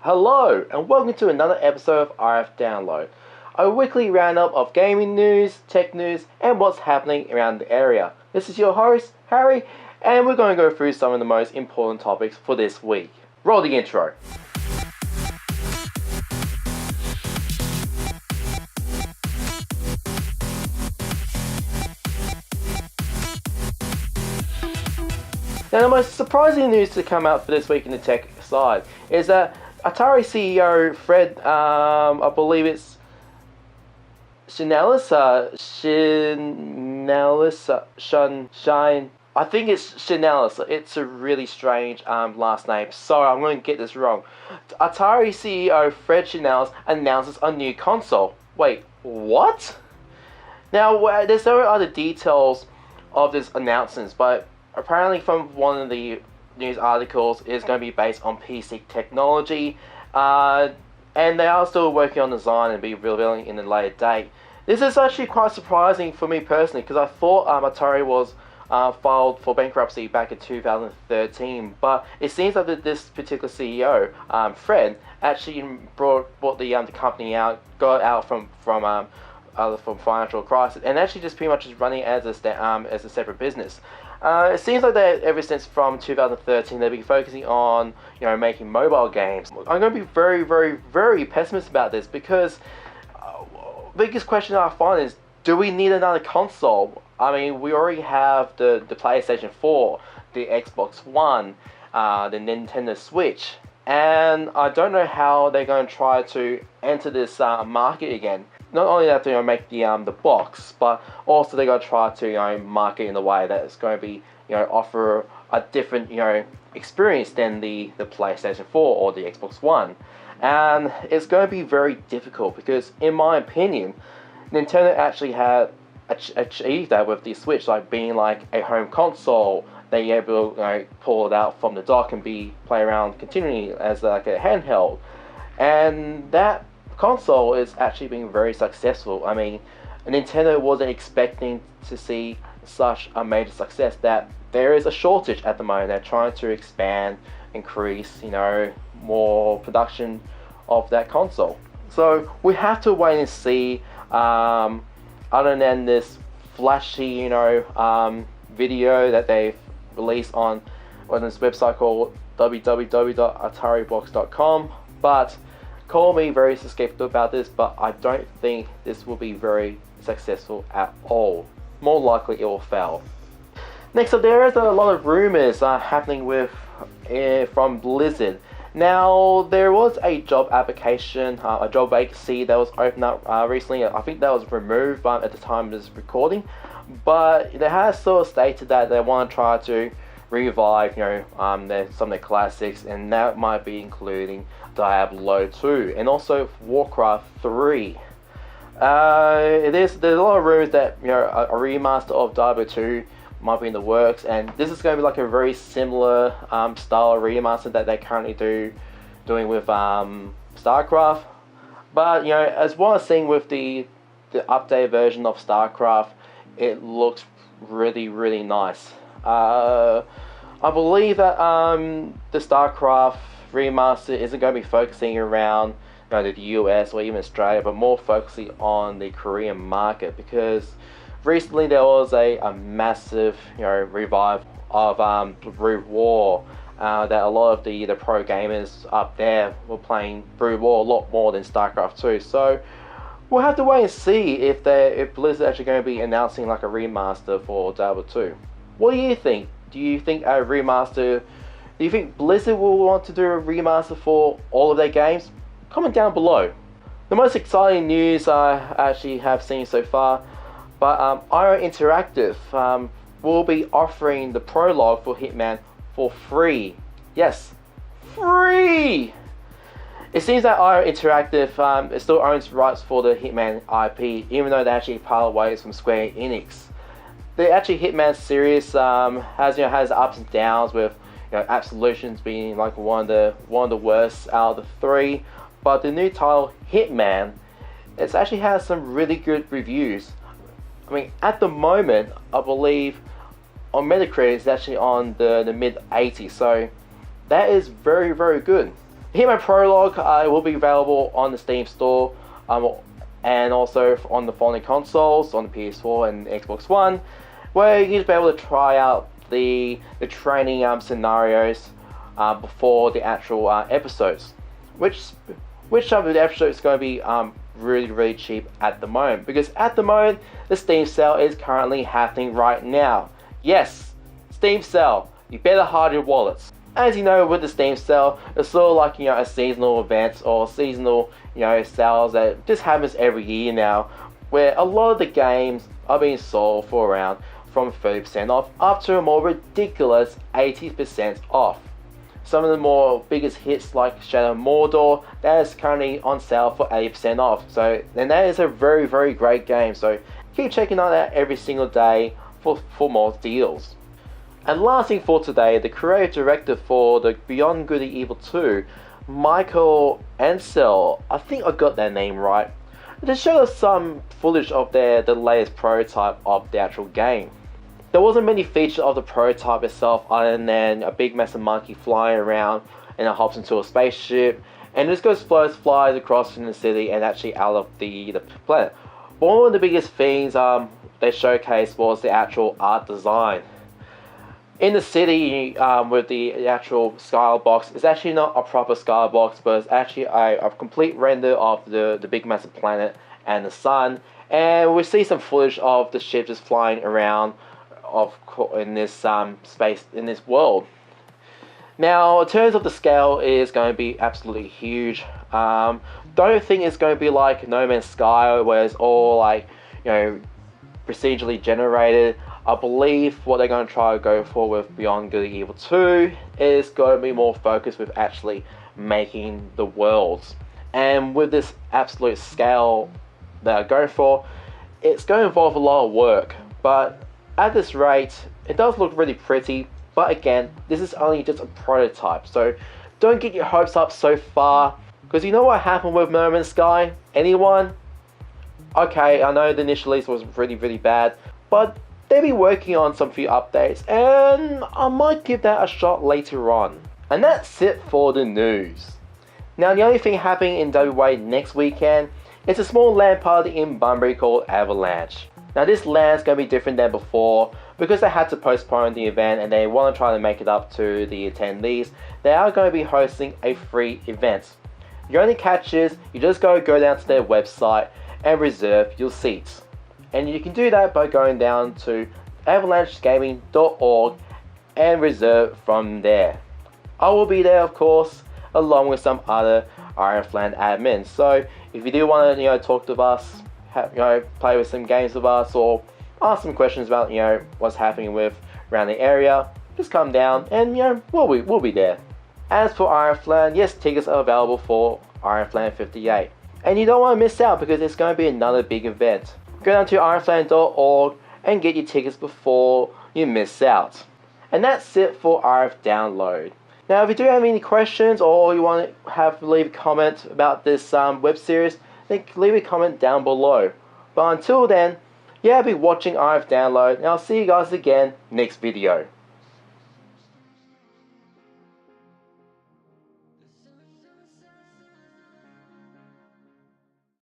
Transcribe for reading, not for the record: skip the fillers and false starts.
Hello, and welcome to another episode of RF Download, a weekly roundup of gaming news, tech news, and what's happening around the area. This is your host, Harry, and we're going to go through some of the most important topics for this week. Roll the intro. Now, the most surprising news to come out for this week in the tech side is that Atari CEO Fred, I believe it's Shine. I think it's Shinelisa. It's a really strange last name. Sorry, I'm going to get this wrong. Atari CEO Fred Shinelis announces a new console. Wait, what? Now, there's no other details of this announcement, but apparently from one of the news articles is going to be based on PC technology, and they are still working on design and be revealing in a later date. This is actually quite surprising for me personally, because I thought Atari was filed for bankruptcy back in 2013, but it seems like that this particular CEO, Fred, actually brought the company out, got out from financial crisis, and actually just pretty much is running as a separate business. It seems like that ever since from 2013 they've been focusing on making mobile games. I'm going to be very, very, very pessimistic about this, because the biggest question I find is, do we need another console? I mean, we already have the PlayStation 4, the Xbox One, the Nintendo Switch, and I don't know how they're going to try to enter this market again. Not only that, they make the box, but also they got to try to market in a way that it's going to be offer a different experience than the PlayStation 4 or the Xbox One, and it's going to be very difficult because, in my opinion, Nintendo actually had achieved that with the Switch, like being like a home console. They able to pull it out from the dock and play around continually as like a handheld, and that console is actually being very successful. I mean, Nintendo wasn't expecting to see such a major success. That there is a shortage at the moment. They're trying to expand, increase, more production of that console. So we have to wait and see. Other than this flashy, video that they've released on this website called www.ataribox.com, but call me very skeptical about this, but I don't think this will be very successful at all. More likely it will fail. Next up, there is a lot of rumors happening from Blizzard. Now, there was a job application, a job vacancy that was opened up recently. I think that was removed at the time of this recording, but they have sort of stated that they want to try to revive, some of their classics, and that might be including Diablo 2 and also Warcraft 3. There's a lot of rumors that a remaster of Diablo 2 might be in the works, and this is going to be like a very similar style remaster that they're currently doing with StarCraft. But as what I'm seeing with the updated version of StarCraft, it looks really, really nice. I believe that the StarCraft remaster isn't going to be focusing around the US or even Australia, but more focusing on the Korean market, because recently there was a massive revive of Brood War, that a lot of the pro gamers up there were playing Brood War a lot more than StarCraft 2. So we'll have to wait and see if Blizzard actually going to be announcing like a remaster for Diablo 2. What do you think? Do you think a remaster? Do you think Blizzard will want to do a remaster for all of their games? Comment down below. The most exciting news I actually have seen so far, but IO Interactive will be offering the prologue for Hitman for free. Yes, free! It seems that IO Interactive it still owns rights for the Hitman IP, even though they actually parted ways from Square Enix. The actually Hitman series has ups and downs, with Absolutions being like one of the worst out of the three, but the new title Hitman, it actually has some really good reviews. I mean, at the moment, I believe on Metacritic it's actually on the mid 80s, so that is very, very good. Hitman Prologue will be available on the Steam store, and also on the following consoles, on the PS4 and Xbox One, where you'll be able to try out the training scenarios before the actual episodes, which some of the episodes is going to be really cheap at the moment, because at the moment the Steam sale is currently happening right now. Yes, Steam sale. You better hide your wallets. As you know, with the Steam sale, it's sort of like, you know, a seasonal event or seasonal, you know, sales that just happens every year now, where a lot of the games are being sold for around from 30% off up to a more ridiculous 80% off. Some of the more biggest hits like Shadow of Mordor, that is currently on sale for 80% off. So then that is a very great game. So keep checking on that every single day for more deals. And last thing for today, the creative director for the Beyond Good and Evil 2, Michael Ancel, I think I got that name right, they showed us some footage of the latest prototype of the actual game. There wasn't many features of the prototype itself other than a big massive monkey flying around and it hops into a spaceship and this flies across from the city and actually out of the planet. One of the biggest things they showcased was the actual art design. In the city, with the actual skybox, it's actually not a proper skybox, but it's actually a complete render of the big massive planet and the sun. And we see some footage of the ship just flying around in this space, in this world. Now, in terms of the scale, it is going to be absolutely huge. Don't think it's going to be like No Man's Sky, where it's all like, you know, procedurally generated. I believe what they're going to try to go for with Beyond Good and Evil 2 is going to be more focused with actually making the worlds. And with this absolute scale that I go for, it's going to involve a lot of work. But at this rate, it does look really pretty. But again, this is only just a prototype. So don't get your hopes up so far. Because you know what happened with No Man's Sky? Anyone? Okay, I know the initial release was really bad. But they'll be working on some few updates, and I might give that a shot later on. And that's it for the news. Now, the only thing happening in WA next weekend is a small LAN party in Bunbury called Avalanche. Now, this LAN is going to be different than before because they had to postpone the event and they want to try to make it up to the attendees. They are going to be hosting a free event. Your only catch is you just go down to their website and reserve your seats. And you can do that by going down to avalanchegaming.org and reserve from there. I will be there, of course, along with some other Ironfland admins. So if you do want to, talk to us, play with some games with us, or ask some questions about, what's happening with around the area, just come down and we'll be there. As for Ironfland, yes, tickets are available for Ironfland 58, and you don't want to miss out because it's going to be another big event. Go down to ironfland.org and get your tickets before you miss out. And that's it for RF Download. Now, if you do have any questions or you want to leave a comment about this web series, then leave a comment down below. But until then, I'll be watching RF Download, and I'll see you guys again next video.